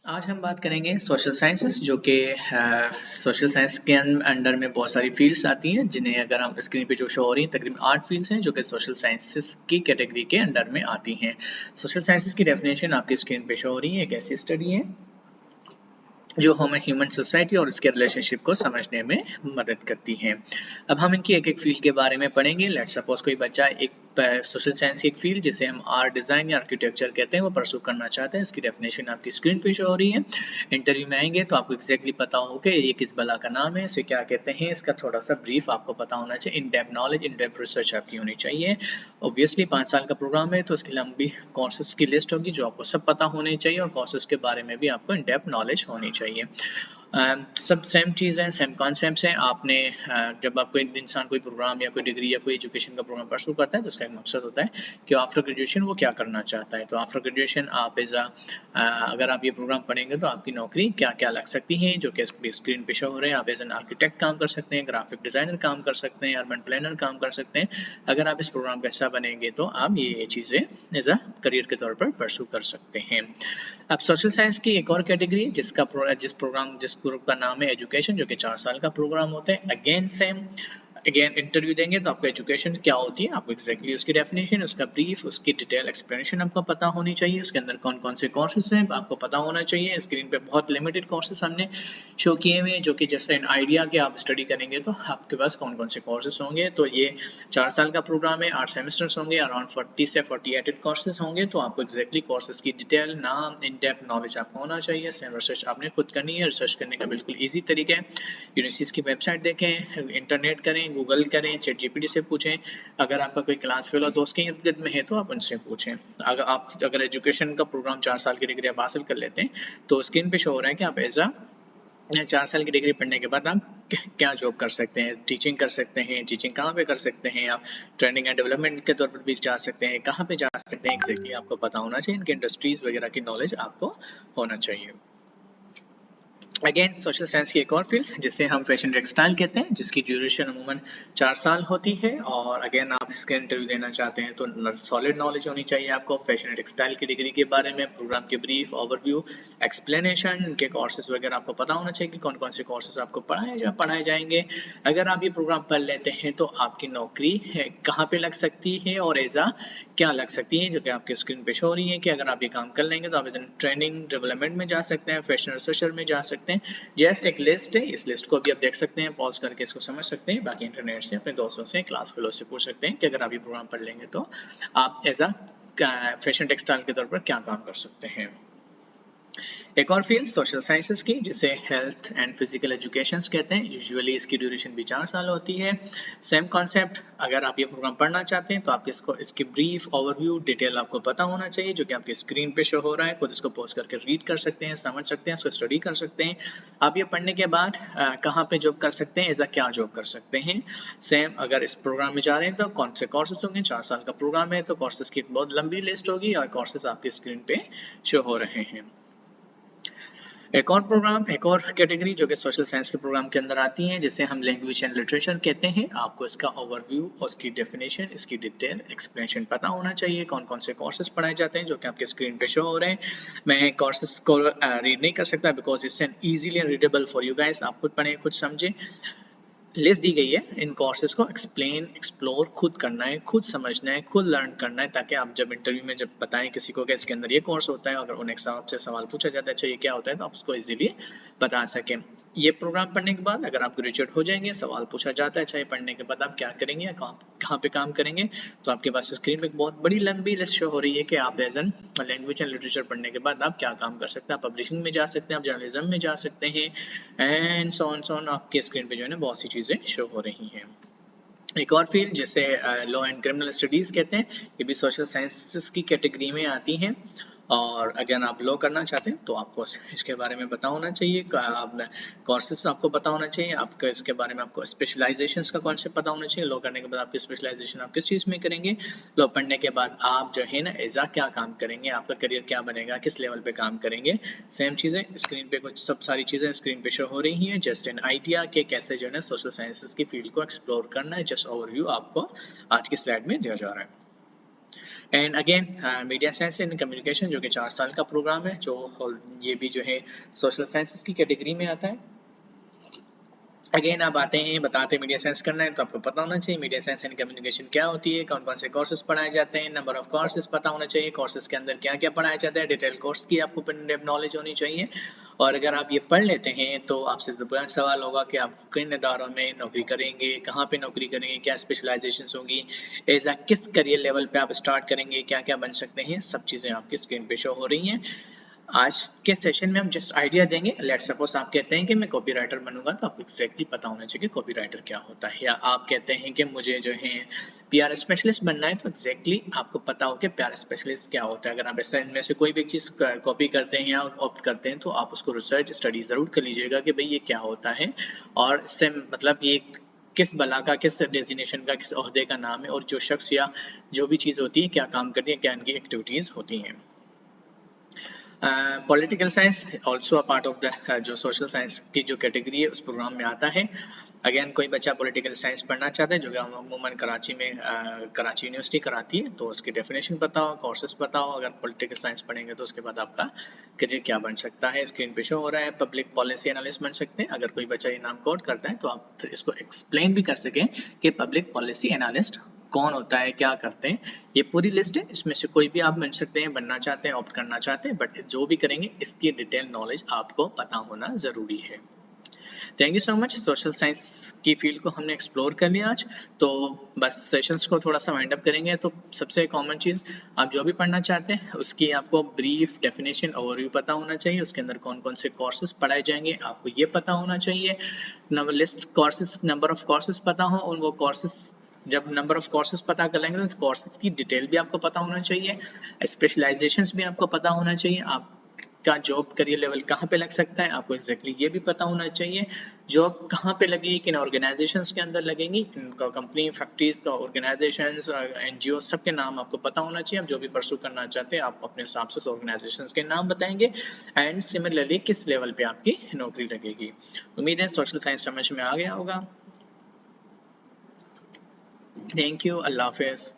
आज हम बात करेंगे सोशल साइंसेस जो कि सोशल साइंस के अंडर में बहुत सारी फील्ड्स आती हैं, जिन्हें अगर हम स्क्रीन पे जो शो हो रही हैं तकरीबन 8 फील्ड्स हैं जो कि सोशल साइंसेस की कैटेगरी के अंडर में आती हैं। सोशल साइंसेस की डेफिनेशन आपकी स्क्रीन पे शो हो रही है। एक ऐसी स्टडी है जो हमें ह्यूमन सोसाइटी और उसके रिलेशनशिप को समझने में मदद करती है। अब हम इनकी एक एक फील्ड के बारे में पढ़ेंगे। लेट सपोज कोई बच्चा एक सोशल साइंस की एक फील्ड जिसे हम आर्ट डिज़ाइन या आर्किटेक्चर कहते हैं वो परसू करना चाहते हैं। इसकी डेफिनेशन आपकी स्क्रीन पे शो हो रही है। इंटरव्यू में आएंगे तो आपको एग्जैक्टली पता हो कि ये किस बला का नाम है, इसे क्या कहते हैं, इसका थोड़ा सा ब्रीफ आपको पता होना चाहिए। In depth knowledge, in depth research आपकी होनी चाहिए। ऑब्वियसली 5 साल का प्रोग्राम है तो उसकी लंबी कोर्सेज की लिस्ट होगी जो आपको सब पता होने चाहिए और कोर्सेज के बारे में भी आपको इन डेप्थ नॉलेज होनी चाहिए। सब सेम चीज़ है, सेम कॉन्सेप्ट हैं। आपने जब आप कोई इंसान कोई प्रोग्राम या कोई डिग्री या कोई एजुकेशन का प्रोग्राम परसू करता है तो उसका एक मकसद होता है कि आफ्टर ग्रेजुएशन वो क्या करना चाहता है। तो आफ्टर ग्रेजुएशन आप अगर आप ये प्रोग्राम पढ़ेंगे तो आपकी नौकरी क्या क्या लग सकती है जो कि स्क्रीन पे शो हो रहे हैं। आप एज एन आर्किटेक्ट काम कर सकते हैं, ग्राफिक डिज़ाइनर काम कर सकते हैं, अर्बन प्लानर काम कर सकते हैं। अगर आप इस प्रोग्राम का हिस्सा बनेंगे तो आप ये चीज़ें एज अ करियर के तौर पर परसू कर सकते हैं। अब सोशल साइंस की एक और कैटेगरी जिस ग्रुप का नाम है एजुकेशन, जो कि 4 साल का प्रोग्राम होता है। अगेन इंटरव्यू देंगे तो आपको एजुकेशन क्या होती है, आपको एग्जैक्टली उसकी डेफिनेशन, उसका ब्रीफ, उसकी डिटेल एक्सप्लेनेशन आपको पता होनी चाहिए। उसके अंदर कौन कौन से कोर्सेज हैं आपको पता होना चाहिए। स्क्रीन पे बहुत लिमिटेड कोर्सेज हमने शो किए हुए हैं जो कि जैसे एन आइडिया के आप स्टडी करेंगे तो आपके पास कौन कौन से कोर्सेज होंगे। तो ये 4 साल का प्रोग्राम है, 8 सेमेस्टर्स होंगे, अराउंड 40 से 48 कोर्सेज होंगे। तो आपको एग्जैक्टली कोर्सेज की डिटेल, नाम, इन डेप्थ नॉलेज आपको होना चाहिए। सेम रिसर्च आपने खुद करनी है। रिसर्च करने का बिल्कुल ईजी तरीका है, यूनिवर्सिटीज़ की वेबसाइट देखें, इंटरनेट करें, गूगल करें, चैट जीपीटी से पूछें। अगर आपका कोई क्लास फेलो दोस्त के इर्द गिर्द में है तो आप उनसे पूछें। अगर एजुकेशन का प्रोग्राम 4 साल की डिग्री आप हासिल कर लेते हैं तो स्क्रीन पे शो हो रहा है कि आप एज 4 साल की डिग्री पढ़ने के बाद आप क्या जॉब कर सकते हैं। टीचिंग कर सकते हैं, टीचिंग कहाँ पे कर सकते हैं आप, ट्रेनिंग एंड डेवलपमेंट के तौर पर भी जा सकते हैं, कहाँ पे जा सकते हैं एग्जैक्टली आपको पता होना चाहिए। इनके इंडस्ट्रीज वगैरह की नॉलेज आपको होना चाहिए। अगेन सोशल साइंस की एक और फील्ड जिसे हम फैशन टेक्सटाइल कहते हैं, जिसकी ड्यूरेशन अमूमन 4 साल होती है। और अगेन आप इसका इंटरव्यू देना चाहते हैं तो सॉलिड नॉलेज होनी चाहिए आपको फैशन टेक्सटाइल की डिग्री के बारे में, प्रोग्राम के ब्रीफ, ओवरव्यू, एक्सप्लेनेशन, इनके कोर्सेज वगैरह आपको पता होना चाहिए कि कौन कौन से कोर्सेज आपको पढ़ाए जाएंगे। अगर आप ये प्रोग्राम पढ़ लेते हैं तो आपकी नौकरी कहाँ पे लग सकती है और क्या लग सकती है, जो कि आपके स्क्रीन पे शो हो रही है कि अगर आप ये काम कर लेंगे तो आप ट्रेनिंग डेवलपमेंट में जा सकते हैं, फैशन रिसर्चर में जा सकते हैं। जैसे एक लिस्ट है, इस लिस्ट को भी आप देख सकते हैं, पॉज करके इसको समझ सकते हैं। बाकी इंटरनेट से अपने दोस्तों से, क्लास फेलो से पूछ सकते हैं कि अगर आप ये प्रोग्राम पढ़ लेंगे तो आप एज अ फैशन टेक्सटाइल के तौर पर क्या काम कर सकते हैं। एक और फील्ड सोशल साइंसेस की जिसे हेल्थ एंड फिजिकल एजुकेशन कहते हैं। यूजुअली इसकी ड्यूरेशन भी 4 साल होती है। सेम कॉन्सेप्ट, अगर आप ये प्रोग्राम पढ़ना चाहते हैं तो आप इसकी ब्रीफ, ओवरव्यू, डिटेल आपको पता होना चाहिए जो कि आपकी स्क्रीन पे शो हो रहा है। खुद इसको पॉज करके रीड कर सकते हैं, समझ सकते हैं, इसको स्टडी कर सकते हैं। आप ये पढ़ने के बाद कहाँ पे जॉब कर सकते हैं, एज क्या जॉब कर सकते हैं। सेम अगर इस प्रोग्राम में जा रहे हैं तो कौन से कोर्सेज होंगे। 4 साल का प्रोग्राम है तो कोर्सेज की एक बहुत लंबी लिस्ट होगी और कोर्सेज आपकी स्क्रीन पे शो हो रहे हैं। एक और कैटेगरी जो कि सोशल साइंस के प्रोग्राम के अंदर आती है जिसे हम लैंग्वेज एंड लिटरेचर कहते हैं। आपको इसका ओवरव्यू, उसकी डेफिनेशन, इसकी डिटेल एक्सप्लेनेशन पता होना चाहिए। कौन कौन से कोर्सेज पढ़ाए जाते हैं जो कि आपके स्क्रीन पे शो हो रहे हैं। मैं कोर्सेज को रीड नहीं कर सकता because it's an easily readable for you guys. आप खुद पढ़ें, खुद समझें। लिस्ट दी गई है, इन कोर्सेज को एक्सप्लोर खुद करना है, खुद समझना है, खुद लर्न करना है, ताकि आप जब इंटरव्यू में जब बताएं किसी को कि इसके अंदर ये कोर्स होता है, अगर उन्हें आपसे सवाल पूछा जाता है अच्छा ये क्या होता है तो आप उसको इजीली बता सकें। ये प्रोग्राम पढ़ने के बाद अगर आप ग्रेजुएट हो जाएंगे, सवाल पूछा जाता है अच्छा ये पढ़ने के बाद आप क्या करेंगे या कहाँ पे काम करेंगे, तो आपके पास स्क्रीन पे एक बहुत बड़ी लंबी लिस्ट शो हो रही है कि आप as an language and literature पढ़ने के बाद आप क्या काम कर सकते हैं। आप पब्लिशिंग में जा सकते हैं, आप जर्नलिज्म में जा सकते हैं, एंड सो ऑन आपके स्क्रीन पे जो है ना बहुत सी चीज़ें शो हो रही हैं। एक और फील्ड जिसे लॉ एंड क्रिमिनल स्टडीज़ कहते हैं, ये भी सोशल साइंसेस की कैटेगरी में आती हैं। और अगर आप लॉ करना चाहते हैं तो आपको इसके बारे में पता होना चाहिए, कोर्सेज आपको पता होना चाहिए, आपको इसके बारे में आपको स्पेशलाइजेशंस का कॉन्सेप्ट पता होना चाहिए। लॉ करने के बाद आपकी स्पेशलाइजेशन आप किस चीज़ में करेंगे, लॉ पढ़ने के बाद आप जो है ना एजा क्या काम करेंगे, आपका करियर क्या बनेगा, किस लेवल पे काम करेंगे। सेम चीज़ें स्क्रीन पे कुछ सब सारी चीज़ें स्क्रीन पे शो हो रही हैं। जस्ट एन आइडिया कि कैसे जो है ना सोशल साइंसेज की फील्ड को एक्सप्लोर करना है। जस्ट ओवरव्यू आपको आज की स्लाइड में दिया जा रहा है। And again media science and communication जो कि 4 साल का प्रोग्राम है, जो ये भी जो है सोशल साइंसेस की कैटेगरी में आता है। अगेन आप आते हैं बताते हैं मीडिया साइंस करना है तो आपको पता होना चाहिए मीडिया साइंस एंड कम्युनिकेशन क्या होती है, कौन कौन से कोर्सेज पढ़ाए जाते हैं, नंबर ऑफ कोर्सेज पता होना चाहिए, कोर्सेज के अंदर क्या क्या पढ़ाया जाता है, डिटेल कोर्स की आपको नॉलेज होनी चाहिए। और अगर आप ये पढ़ लेते हैं तो आपसे दोबारा सवाल होगा कि आप किन इदारों में नौकरी करेंगे, कहाँ पे नौकरी करेंगे, क्या स्पेशलाइजेशन होगी, एज आ किस करियर लेवल पे आप स्टार्ट करेंगे, क्या क्या बन सकते हैं, सब चीज़ें आपकी स्क्रीन पे शो हो रही हैं। आज के सेशन में हम जस्ट आइडिया देंगे। लेट्स सपोज आप कहते हैं कि मैं कॉपीराइटर बनूंगा, तो आपको एक्जैक्टली पता होना चाहिए कि कॉपीराइटर क्या होता है। या आप कहते हैं कि मुझे जो है पीआर स्पेशलिस्ट बनना है, तो एक्जैक्टली आपको पता हो कि पीआर स्पेशलिस्ट क्या होता है। अगर आप ऐसा इनमें से कोई भी चीज़ कॉपी करते हैं या ऑप्ट करते हैं, तो आप उसको रिसर्च स्टडी ज़रूर कर लीजिएगा कि भाई ये क्या होता है और इससे मतलब ये किस बला का, किस डेजिनेशन का, किस ओहदे का नाम है और जो शख्स या जो भी चीज़ होती है क्या काम करती है, क्या इनकी एक्टिविटीज़ होती हैं। Political science also a part of the जो सोशल साइंस की जो कैटेगरी है उस प्रोग्राम में आता है। अगेन कोई बच्चा पॉलिटिकल साइंस पढ़ना चाहता है, जो कि अमूमन कराची में कराची यूनिवर्सिटी कराती है, तो उसकी डेफिनेशन पता हो, कोर्सेज पता हो। अगर पॉलिटिकल साइंस पढ़ेंगे तो उसके बाद आपका करियर क्या बन सकता है स्क्रीन पे शो हो रहा है। पब्लिक पॉलिसी एनालिस्ट बन सकते हैं। अगर कोई बच्चा ये नाम कोड करता है तो आप इसको एक्सप्लेन भी कर सकें कि पब्लिक पॉलिसी एनालिस्ट कौन होता है, क्या करते हैं। ये पूरी लिस्ट है, इसमें से कोई भी आप बन सकते हैं, बनना चाहते हैं, ऑप्ट करना चाहते हैं, बट जो भी करेंगे इसकी डिटेल नॉलेज आपको पता होना जरूरी है। Thank you so much. Social science की फील्ड को हमने एक्सप्लोर कर लिया आज, तो बस सेशंस को थोड़ा सा वाइंड अप करेंगे। तो सबसे कॉमन चीज़, आप जो भी पढ़ना चाहते हैं उसकी आपको ब्रीफ डेफिनेशन ओवरव्यू पता होना चाहिए। उसके अंदर कौन कौन से कोर्सेज पढ़ाए जाएंगे आपको ये पता होना चाहिए। नंबर ऑफ कोर्सेज पता हो, और वो कोर्सेज जब नंबर ऑफ कोर्सेज पता कर लेंगे तो कोर्सेज की डिटेल भी आपको पता होना चाहिए। स्पेशलाइजेशंस भी आपको पता होना चाहिए। आप का जॉब करियर लेवल कहाँ पे लग सकता है आपको एग्जैक्टली ये भी पता होना चाहिए। जॉब कहाँ पे लगेगी, किन ऑर्गेनाइजेशंस के अंदर लगेंगी, इनका कंपनी, फैक्ट्रीज का, ऑर्गेनाइजेशंस, एनजीओ, सबके नाम आपको पता होना चाहिए। आप जो भी परसू करना चाहते हैं आप अपने हिसाब से ऑर्गेनाइजेशंस के नाम बताएंगे एंड सिमिलरली किस लेवल पे आपकी नौकरी लगेगी। उम्मीद है सोशल साइंस समझ में आ गया होगा। Thank you, Allah Hafiz.